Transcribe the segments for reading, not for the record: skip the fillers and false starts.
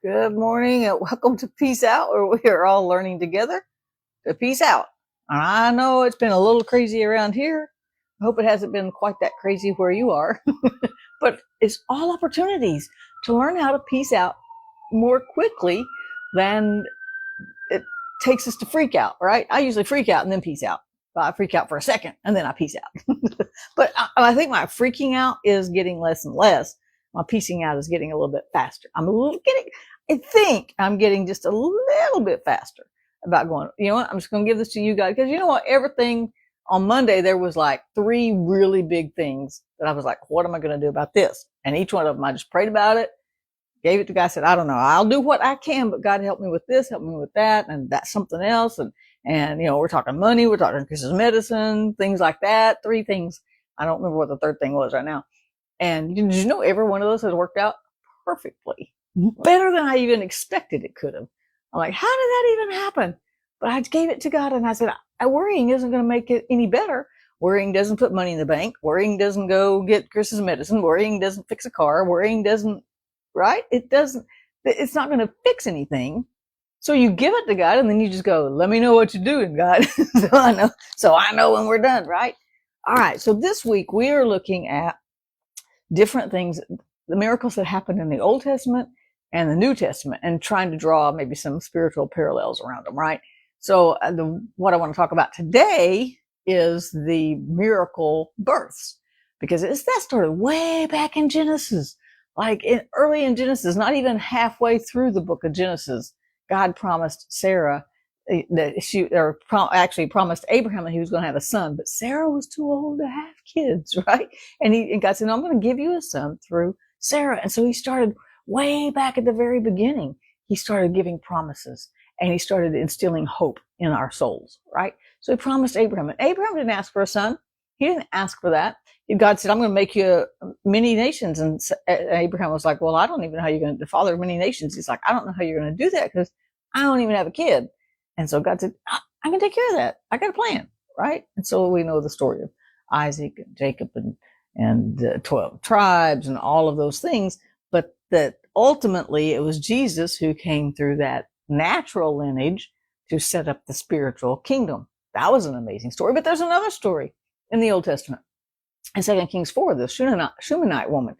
Good morning and welcome to Peace Out, where we are all learning together to peace out. I know it's been a little crazy around here. I hope it hasn't been quite that crazy where you are, but it's all opportunities to learn how to peace out more quickly than it takes us to freak out, right? I usually freak out and then peace out. I freak out for a second and then I peace out. But I think my freaking out is getting less and less. My piecing out is getting a little bit faster. I think I'm getting just a little bit faster about going, you know what? I'm just going to give this to you guys. Because you know what? Everything on Monday, there was like 3 really big things that I was like, what am I going to do about this? And each one of them, I just prayed about it, gave it to God, said, I don't know, I'll do what I can, but God help me with this, help me with that, and that's something else. And you know, we're talking money, we're talking Chris's medicine, things like that. 3 things. I don't remember what the third thing was right now. And did you know every one of those has worked out perfectly? Better than I even expected it could have. I'm like, how did that even happen? But I gave it to God and I said, worrying isn't going to make it any better. Worrying doesn't put money in the bank. Worrying doesn't go get Chris's medicine. Worrying doesn't fix a car. Worrying doesn't, right? It doesn't, it's not going to fix anything. So you give it to God and then you just go, let me know what you're doing, God. so I know when we're done, right? All right. So this week we are looking at different things, the miracles that happened in the Old Testament and the New Testament, and trying to draw maybe some spiritual parallels around them, right? So what I want to talk about today is the miracle births, because that started way back in Genesis, like early in Genesis, not even halfway through the book of Genesis. God promised Sarah that actually promised Abraham that he was going to have a son, but Sarah was too old to have kids, right? And God said, no, I'm going to give you a son through Sarah. And so he started way back at the very beginning. He started giving promises and he started instilling hope in our souls, right? So he promised Abraham, and Abraham didn't ask for a son. He didn't ask for that. God said, I'm going to make you many nations. And Abraham was like, well, I don't even know how you're going to, the father of many nations. He's like, I don't know how you're going to do that because I don't even have a kid. And so God said, I can take care of that. I got a plan, right? And so we know the story of Isaac and Jacob and the 12 tribes and all of those things, but that ultimately it was Jesus who came through that natural lineage to set up the spiritual kingdom. That was an amazing story. But there's another story in the Old Testament. In 2 Kings 4, the Shunammite woman,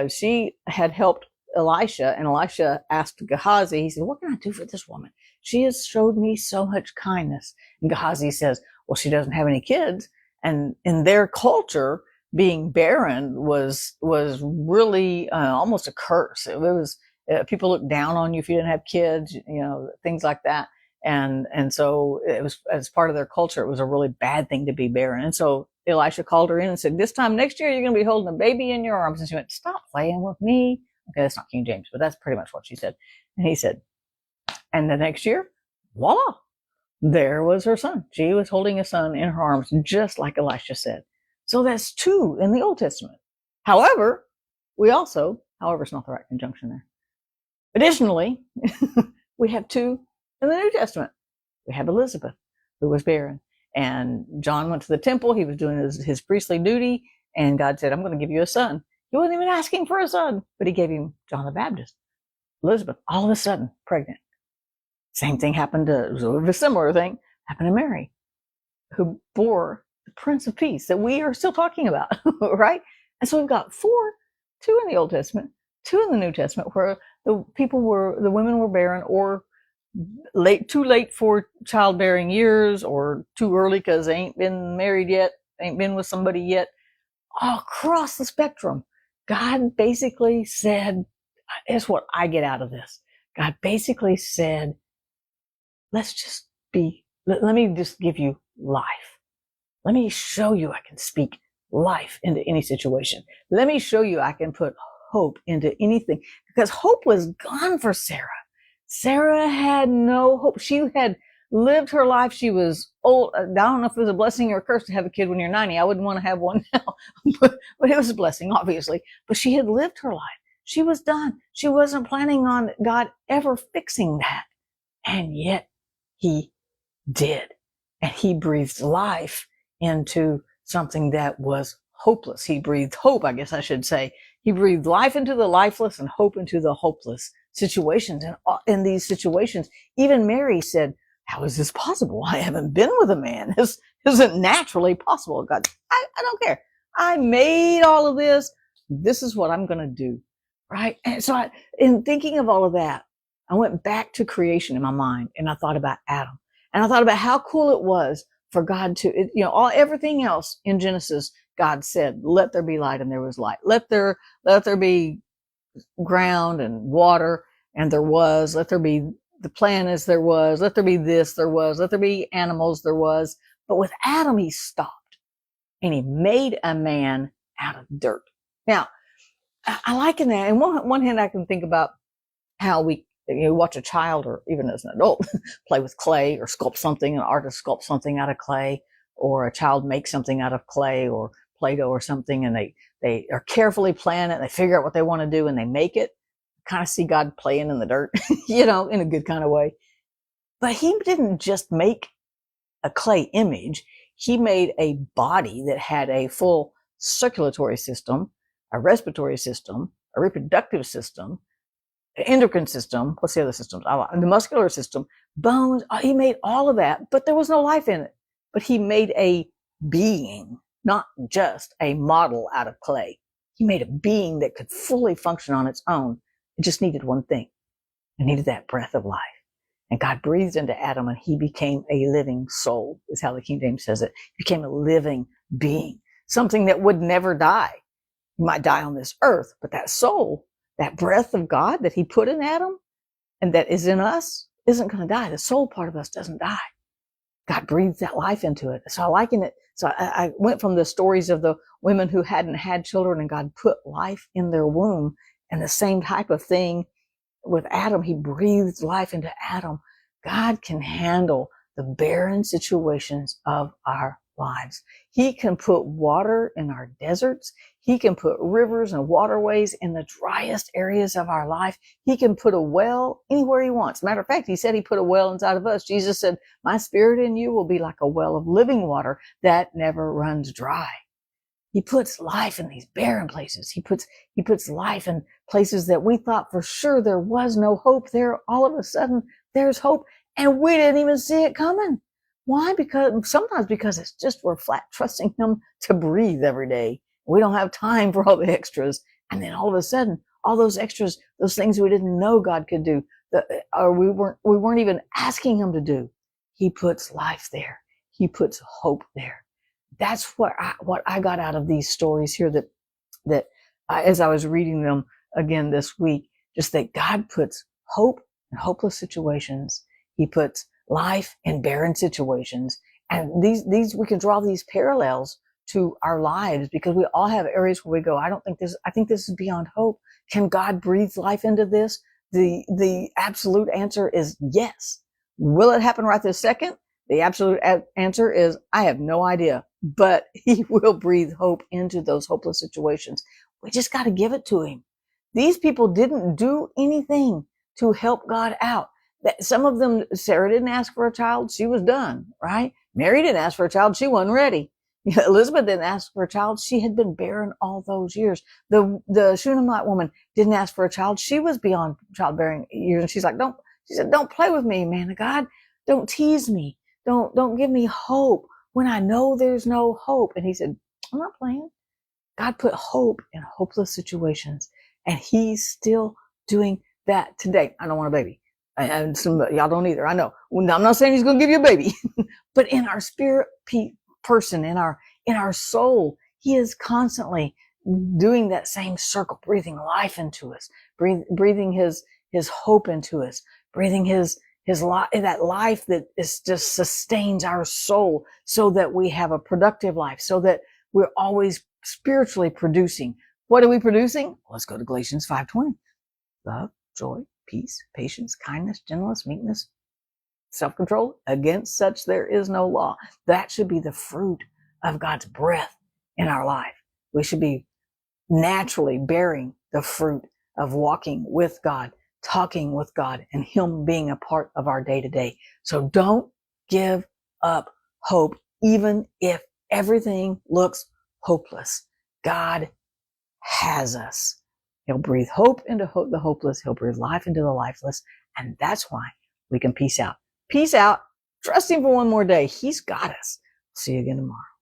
she had helped Elisha, and Elisha asked Gehazi, he said, what can I do for this woman? She has showed me so much kindness. And Gehazi says, well, she doesn't have any kids. And in their culture, being barren was really almost a curse. It was people looked down on you if you didn't have kids, you know, things like that. And so it was, as part of their culture, it was a really bad thing to be barren. And so Elisha called her in and said, this time next year, you're going to be holding a baby in your arms. And she went, stop playing with me. Okay, that's not King James, but that's pretty much what she said. And he said, and the next year, voila, there was her son. She was holding a son in her arms, just like Elisha said. So that's 2 in the Old Testament. However, however, it's not the right conjunction there. Additionally, we have 2 in the New Testament. We have Elizabeth, who was barren. And John went to the temple. He was doing his priestly duty. And God said, I'm going to give you a son. He wasn't even asking for a son, but he gave him John the Baptist. Elizabeth, all of a sudden, pregnant. Same thing happened a similar thing happened to Mary, who bore the Prince of Peace that we are still talking about, right? And so we've got 2 in the Old Testament, 2 in the New Testament, where the women were barren, or too late for childbearing years, or too early because they ain't been married yet, ain't been with somebody yet. All across the spectrum, God basically said, here's what I get out of this. God basically said, let me just give you life. Let me show you I can speak life into any situation. Let me show you I can put hope into anything, because hope was gone for Sarah. Sarah had no hope. She had lived her life. She was old. I don't know if it was a blessing or a curse to have a kid when you're 90. I wouldn't want to have one now, but it was a blessing, obviously. But she had lived her life. She was done. She wasn't planning on God ever fixing that. And yet he did. And he breathed life into something that was hopeless. He breathed hope, I guess I should say. He breathed life into the lifeless and hope into the hopeless situations. And in these situations, even Mary said, how is this possible? I haven't been with a man. This isn't naturally possible. God, I don't care. I made all of this. This is what I'm going to do. Right. And so in thinking of all of that, I went back to creation in my mind and I thought about Adam and I thought about how cool it was for God to, everything else in Genesis, God said, let there be light and there was light. Let there be ground and water and there was. Let there be the planets, there was. Let there be this, there was. Let there be animals, there was. But with Adam, he stopped and he made a man out of dirt. Now, I liken that. On one hand, I can think about how we watch a child or even as an adult play with clay or sculpt something, an artist sculpts something out of clay, or a child makes something out of clay or Play-Doh or something, and they are carefully plan it, and they figure out what they want to do and they make it. Kind of see God playing in the dirt, in a good kind of way. But he didn't just make a clay image. He made a body that had a full circulatory system, a respiratory system, a reproductive system, an endocrine system. What's the other systems? The muscular system, bones. He made all of that, but there was no life in it. But he made a being, not just a model out of clay. He made a being that could fully function on its own. It just needed one thing. It needed that breath of life. And God breathed into Adam and he became a living soul, is how the King James says it. He became a living being, something that would never die. You might die on this earth, but that soul, that breath of God that he put in Adam and that is in us isn't going to die. The soul part of us doesn't die. God breathed that life into it. So I liken it. So I went from the stories of the women who hadn't had children and God put life in their womb, and the same type of thing with Adam. He breathed life into Adam. God can handle the barren situations of our lives. He can put water in our deserts. He can put rivers and waterways in the driest areas of our life. He can put a well anywhere he wants. Matter of fact, he said he put a well inside of us. Jesus said, my spirit in you will be like a well of living water that never runs dry. He puts life in these barren places. He puts life in places that we thought for sure there was no hope there. All of a sudden, there's hope, and we didn't even see it coming. Why? Sometimes because it's just we're flat trusting him to breathe every day. We don't have time for all the extras. And then all of a sudden, all those extras, those things we didn't know God could do, or we weren't even asking him to do. He puts life there. He puts hope there. That's what I got out of these stories here that as I was reading them again this week, just that God puts hope in hopeless situations. He puts life in barren situations. And these we can draw these parallels to our lives because we all have areas where we go, I think this is beyond hope. Can God breathe life into this? The absolute answer is yes. Will it happen right this second? The absolute answer is, I have no idea, but he will breathe hope into those hopeless situations. We just got to give it to him. These people didn't do anything to help God out. Some of them, Sarah didn't ask for a child. She was done, right? Mary didn't ask for a child. She wasn't ready. Elizabeth didn't ask for a child. She had been barren all those years. The Shunammite woman didn't ask for a child. She was beyond childbearing years. And she's like, she said, don't play with me, man of God. Don't tease me. Don't give me hope when I know there's no hope. And he said, I'm not playing. God put hope in hopeless situations, and he's still doing that today. I don't want a baby. And some y'all don't either. I know. I'm not saying he's going to give you a baby, but in our spirit person, in our soul, he is constantly doing that same circle, breathing life into us, breathing his hope into us, breathing his life, that life that is just sustains our soul so that we have a productive life, so that we're always spiritually producing. What are we producing? Let's go to Galatians 5:20. Love, joy, peace, patience, kindness, gentleness, meekness, self-control. Against such there is no law. That should be the fruit of God's breath in our life. We should be naturally bearing the fruit of walking with God, talking with God, and him being a part of our day-to-day. So don't give up hope, even if everything looks hopeless. God has us. He'll breathe hope into the hopeless. He'll breathe life into the lifeless. And that's why we can peace out. Peace out. Trust him for one more day. He's got us. See you again tomorrow.